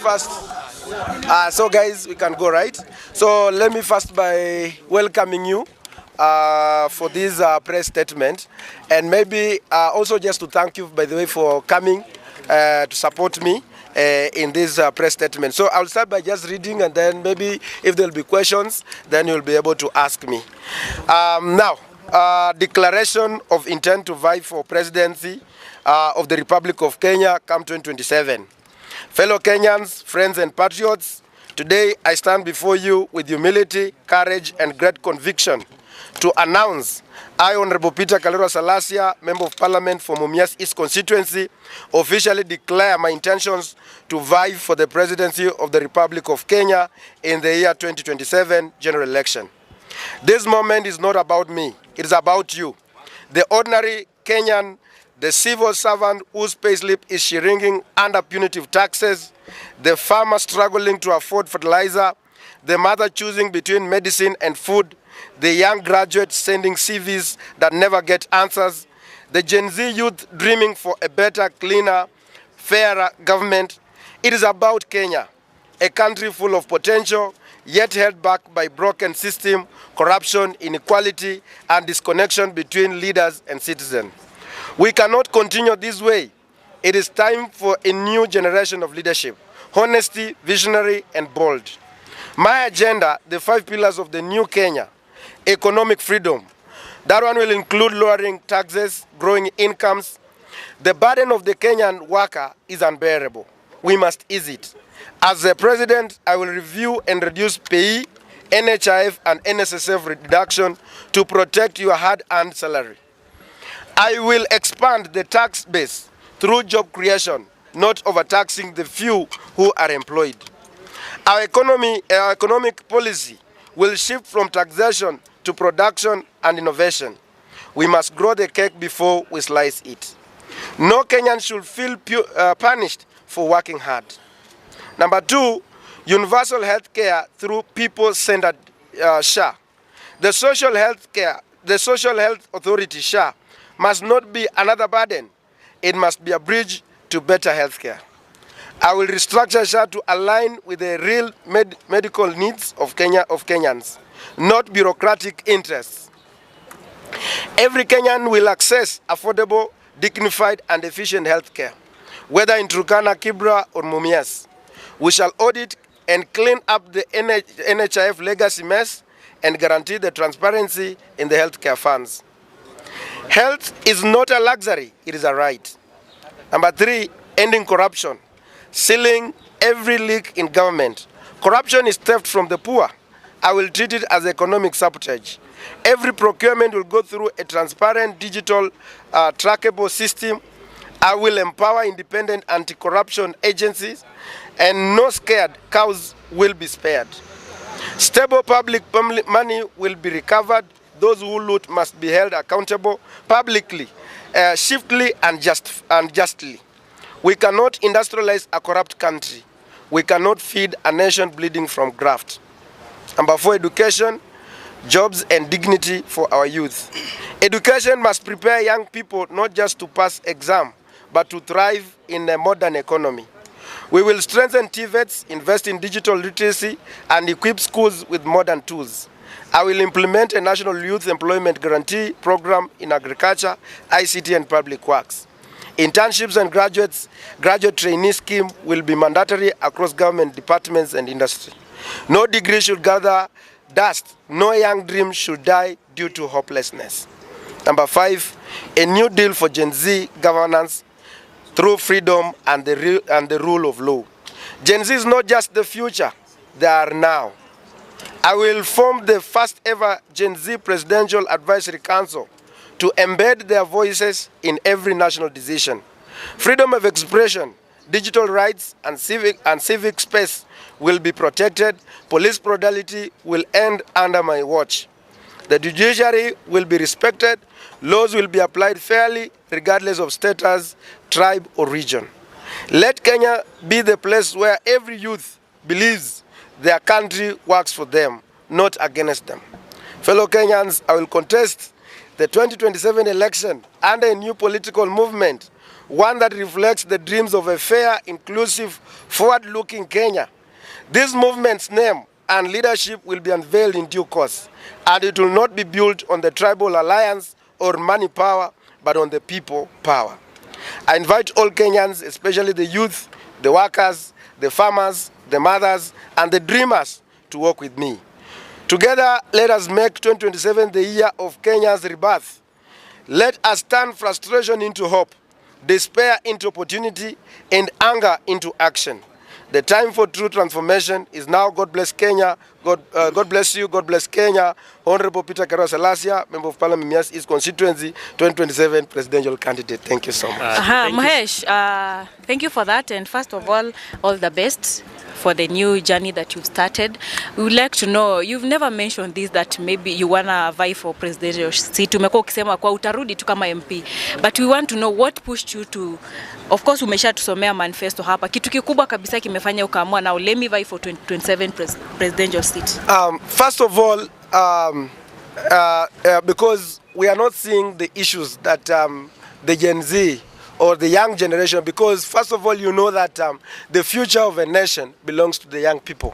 first. So guys, we can go, right? So let me first by welcoming you for this press statement, and maybe also just to thank you, by the way, for coming to support me in this press statement. So I'll start by just reading, and then maybe if there'll be questions, then you'll be able to ask me. Now, declaration of intent to vie for presidency of the Republic of Kenya come 2027. Fellow Kenyans, friends and patriots, today I stand before you with humility, courage and great conviction to announce I, Honorable Peter Kalero Salasya, Member of Parliament for Mumias East constituency, officially declare my intentions to vie for the presidency of the Republic of Kenya in the year 2027 general election. This moment is not about me, it is about you, the ordinary Kenyan, the civil servant whose payslip is shrinking under punitive taxes, the farmer struggling to afford fertilizer, the mother choosing between medicine and food, the young graduate sending CVs that never get answers, the Gen Z youth dreaming for a better, cleaner, fairer government. It is about Kenya, a country full of potential, yet held back by broken system, corruption, inequality, and disconnection between leaders and citizens. We cannot continue this way. It is time for a new generation of leadership, honesty, visionary, and bold. My agenda, the 5 pillars of the new Kenya: economic freedom. That one will include lowering taxes, growing incomes. The burden of the Kenyan worker is unbearable. We must ease it. As the president, I will review and reduce pay, NHIF, and NSSF reduction to protect your hard-earned salary. I will expand the tax base through job creation, not overtaxing the few who are employed. Our economic policy will shift from taxation to production and innovation. We must grow the cake before we slice it. No Kenyan should feel punished for working hard. Number 2, universal health care through people-centered SHA. The Social Health Authority, SHA, must not be another burden. It must be a bridge to better health care. I will restructure SHA to align with the real medical needs of Kenyans, not bureaucratic interests. Every Kenyan will access affordable, dignified, and efficient health care, whether in Turkana, Kibra, or Mumias. We shall audit and clean up the NHIF legacy mess and guarantee the transparency in the healthcare funds. Health is not a luxury, it is a right. Number 3, ending corruption. Sealing every leak in government. Corruption is theft from the poor. I will treat it as economic sabotage. Every procurement will go through a transparent, digital, trackable system. I will empower independent anti-corruption agencies, and no scared cows will be spared. Stable public money will be recovered. Those who loot must be held accountable publicly, swiftly, and justly. We cannot industrialize a corrupt country. We cannot feed a nation bleeding from graft. Number 4, education, jobs, and dignity for our youth. Education must prepare young people not just to pass exam, but to thrive in a modern economy. We will strengthen TVETs, invest in digital literacy, and equip schools with modern tools. I will implement a national youth employment guarantee program in agriculture, ICT, and public works. Internships and graduate trainee scheme will be mandatory across government departments and industry. No degree should gather dust. No young dream should die due to hopelessness. Number 5, a new deal for Gen Z governance through freedom and the rule of law. Gen Z is not just the future, they are now. I will form the first ever Gen Z Presidential Advisory Council to embed their voices in every national decision. Freedom of expression, digital rights, and civic space will be protected. Police brutality will end under my watch. The judiciary will be respected. Laws will be applied fairly, regardless of status, tribe, or region. Let Kenya be the place where every youth believes their country works for them, not against them. Fellow Kenyans, I will contest the 2027 election under a new political movement, one that reflects the dreams of a fair, inclusive, forward-looking Kenya. This movement's name and leadership will be unveiled in due course, and it will not be built on the tribal alliance or money power, but on the people power. I invite all Kenyans, especially the youth, the workers, the farmers, the mothers, and the dreamers to work with me. Together, let us make 2027 the year of Kenya's rebirth. Let us turn frustration into hope, despair into opportunity, and anger into action. The time for true transformation is now. God bless Kenya. God bless you. God bless Kenya. Honorable Peter Salasya, Member of Parliament, Mumias East Constituency, 2027 presidential candidate. Thank you so much. Mahesh, thank you for that. And first of all the best for the new journey that you've started. We would like to know, you've never mentioned this, that maybe you wanna vie for presidential seat. Umekuwa ukisema kwa utarudi tu kama MP. But we want to know what pushed you to, of course umesha tusomea manifesto hapa. Kitu kikubwa kabisa kimefanya ukaamua now let me vie for 2027 presidential seat. First of all, because we are not seeing the issues that the Gen Z or the young generation, because first of all, you know that the future of a nation belongs to the young people.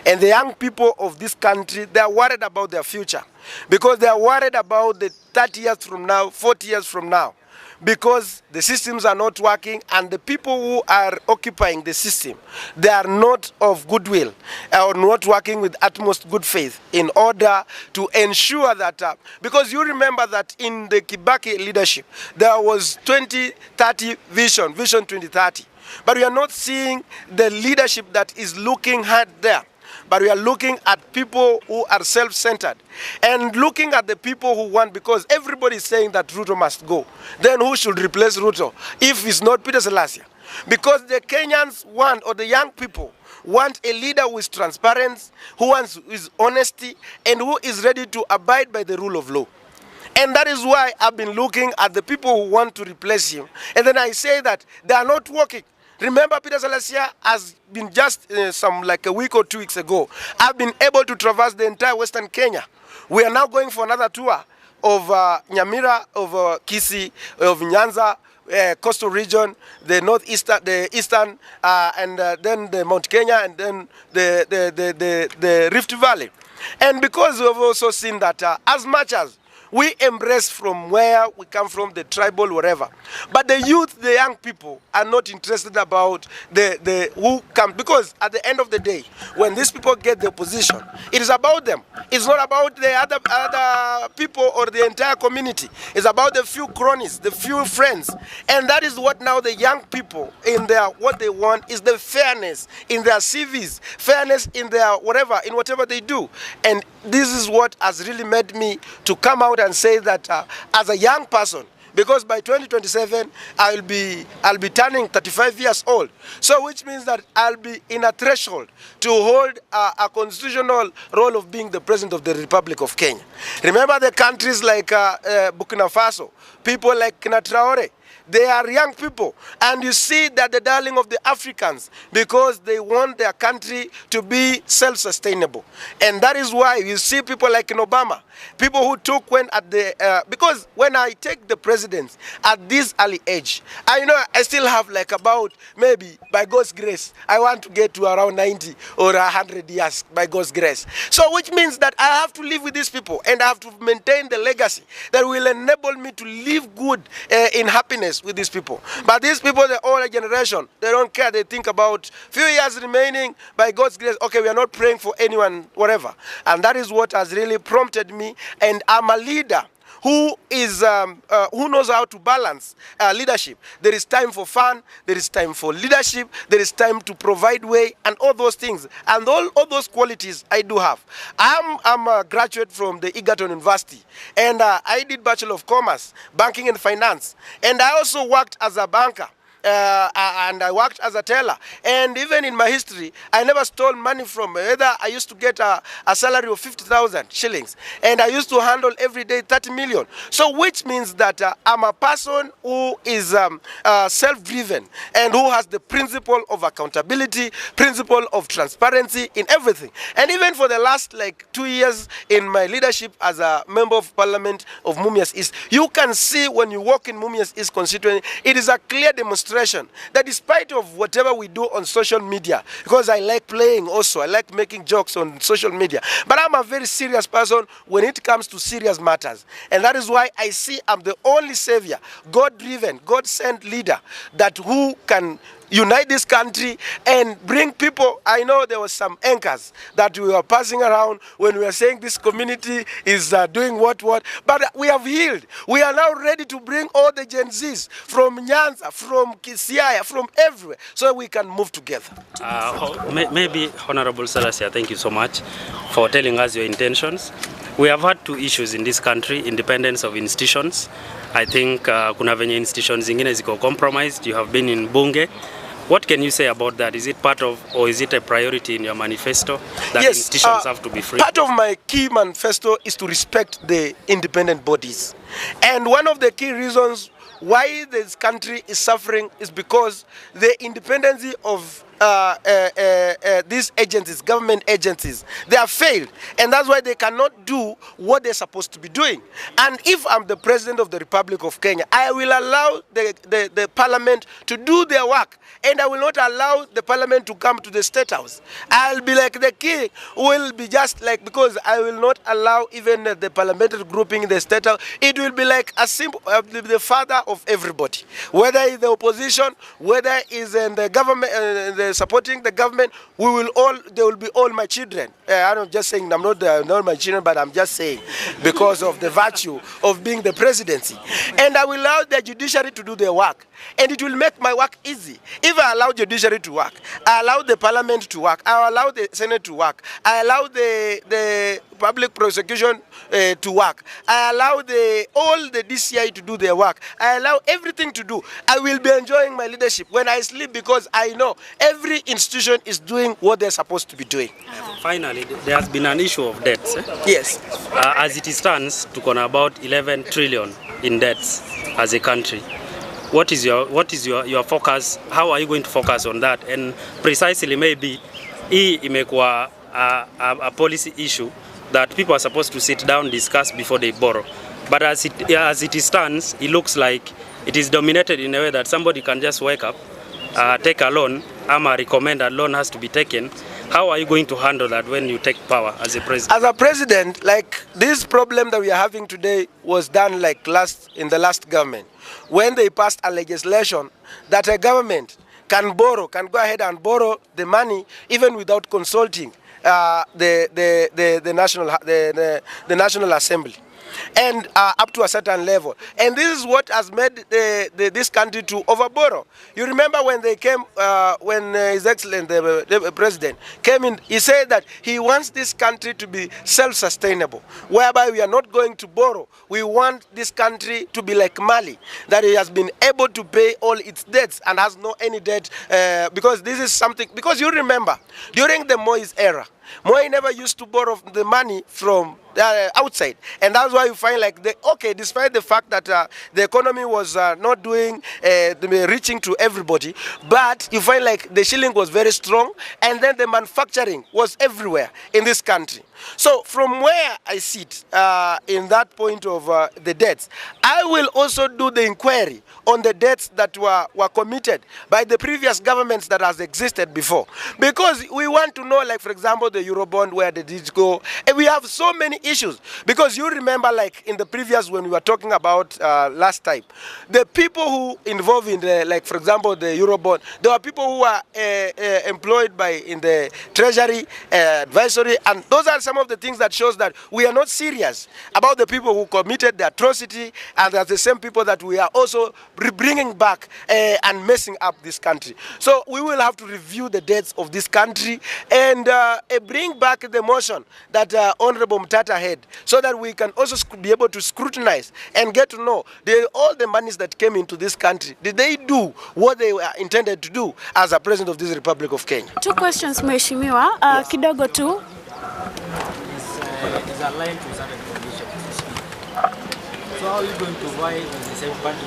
And the young people of this country, they are worried about their future, because they are worried about the 30 years from now, 40 years from now, because the systems are not working, and the people who are occupying the system, they are not of goodwill or not working with utmost good faith in order to ensure that, because you remember that in the Kibaki leadership, there was 2030 vision 2030, but we are not seeing the leadership that is looking hard there. But we are looking at people who are self-centered and looking at the people who want, because everybody is saying that Ruto must go. Then who should replace Ruto if it's not Peter Salasya? Because the Kenyans want, or the young people want, a leader who is transparent, who wants his honesty, and who is ready to abide by the rule of law. And that is why I've been looking at the people who want to replace him. And then I say that they are not working. Remember, Peter Salasya has been just like a week or 2 weeks ago, I've been able to traverse the entire Western Kenya. We are now going for another tour of Nyamira, of Kisii, of Nyanza, coastal region, the northeastern, the eastern, and then the Mount Kenya, and then the Rift Valley. And because we've also seen that as much as we embrace from where we come from, the tribal, whatever. But the youth, the young people, are not interested about the who come. Because at the end of the day, when these people get the position, it is about them. It's not about the other people or the entire community. It's about the few cronies, the few friends. And that is what now the young people, in their, what they want is the fairness in their CVs, fairness in their whatever, in whatever they do. And this is what has really made me to come out and say that as a young person, because by 2027 I'll be turning 35 years old. So which means that I'll be in a threshold to hold a constitutional role of being the president of the Republic of Kenya. Remember the countries like Burkina Faso, people like Kina Traore, they are young people, and you see that the darling of the Africans, because they want their country to be self-sustainable. And that is why you see people like in Obama, people who took when at the, because when I take the presidents at this early age, I know I still have like about, maybe by God's grace, I want to get to around 90 or 100 years by God's grace. So which means that I have to live with these people, and I have to maintain the legacy that will enable me to live good in happiness with these people. But these people, the older generation, they don't care. They think about few years remaining, by God's grace, okay, we are not praying for anyone, whatever. And that is what has really prompted me. And I'm a leader who is who knows how to balance leadership. There is time for fun, there is time for leadership, there is time to provide way, and all those things, and all those qualities I do have. I'm a graduate from the Egerton University, and I did Bachelor of Commerce, Banking and Finance, and I also worked as a banker. And I worked as a teller, and even in my history I never stole money from either. I used to get a salary of 50,000 shillings, and I used to handle every day 30 million. So which means that I'm a person who is self-driven, and who has the principle of accountability, principle of transparency in everything. And even for the last like 2 years in my leadership as a member of parliament of Mumias East, you can see when you walk in Mumias East constituency, it is a clear demonstration demonstration that despite of whatever we do on social media, because I like playing also, I like making jokes on social media, but I'm a very serious person when it comes to serious matters. And that is why I see I'm the only savior, God-driven, God-sent leader that who can unite this country and bring people. I know there was some anchors that we were passing around when we were saying this community is doing what, but we have healed. We are now ready to bring all the Gen Zs from Nyanza, from Kisiaya, from everywhere, so we can move together. Maybe Honorable Salasya, thank you so much for telling us your intentions. We have had two issues in this country: independence of institutions. I think kuna venye institutions zingine ziko compromised. You have been in Bunge. What can you say about that? Is it part of, or is it a priority in your manifesto that yes, institutions have to be free? Part of my key manifesto is to respect the independent bodies. And one of the key reasons why this country is suffering is because the independence of these agencies, government agencies, they have failed, and that's why they cannot do what they're supposed to be doing. And if I'm the President of the Republic of Kenya, I will allow the Parliament to do their work, and I will not allow the Parliament to come to the State House. I'll be like the king, will be just like, because I will not allow even the parliamentary grouping in the State House. It will be like a simple, the father of everybody, whether it's the opposition, whether it's in the government, supporting the government, they will be all my children. I'm just saying, I'm not my children, but I'm just saying because of the virtue of being the presidency. And I will allow the judiciary to do their work, and it will make my work easy. If I allow judiciary to work, I allow the parliament to work, I allow the Senate to work, I allow the public prosecution to work, I allow all the DCI to do their work, I allow everything to do, I will be enjoying my leadership when I sleep, because I know every institution is doing what they're supposed to be doing. Finally, there has been an issue of debts. Yes. As it stands, tuko na about 11 trillion in debts as a country. What is your focus? How are you going to focus on that? And precisely, maybe hii imekuwa a policy issue that people are supposed to sit down, discuss before they borrow. But as it stands, it looks like it is dominated in a way that somebody can just wake up, take a loan, ama recommend a loan has to be taken. How are you going to handle that when you take power as a president? As a president, like this problem that we are having today was done like in the last government, when they passed a legislation that a government can go ahead and borrow the money even without consulting the National Assembly, and up to a certain level. And this is what has made this country to overborrow. You remember when they came, when His Excellency, the President, came in, he said that he wants this country to be self-sustainable, whereby we are not going to borrow. We want this country to be like Mali, that it has been able to pay all its debts and has no any debt, because this is something, because you remember, during the Moise era, Moi never used to borrow the money from outside, and that's why you find like despite the fact that the economy was not doing reaching to everybody, but you find like the shilling was very strong, and then the manufacturing was everywhere in this country. So from where I sit in that point of the debts, I will also do the inquiry on the debts that were committed by the previous governments that has existed before, because we want to know, like for example, the Eurobond, where did it go? And we have so many issues, because you remember like in the previous, when we were talking about last time, the people who involved in the, like for example, the Eurobond, there were people who were employed in the Treasury advisory, and those are some of the things that shows that we are not serious about the people who committed the atrocity, and that's the same people that we are also bringing back and messing up this country. So we will have to review the debts of this country and bring back the motion that Honorable Mtata had, so that we can also be able to scrutinize and get to know all the monies that came into this country. Did they do what they were intended to do as a president of this Republic of Kenya? Two questions, Mheshimiwa. Kidogo tu. Is aligned to certain conditions. So how are you going to avoid the same party?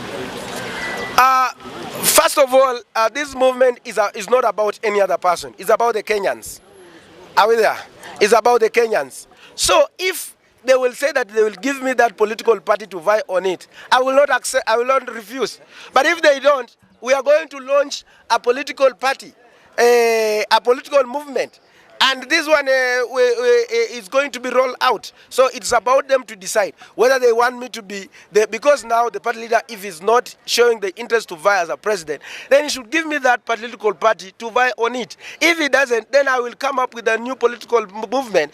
First of all, this movement is not about any other person. It's about the Kenyans. Are we there? It's about the Kenyans. So if they will say that they will give me that political party to vie on it, I will not accept, I will not refuse. But if they don't, we are going to launch a political party, a political movement. And this one is going to be rolled out. So it's about them to decide whether they want me to be, because now the party leader, if he's not showing the interest to vie as a president, then he should give me that political party to vie on it. If he doesn't, then I will come up with a new political movement.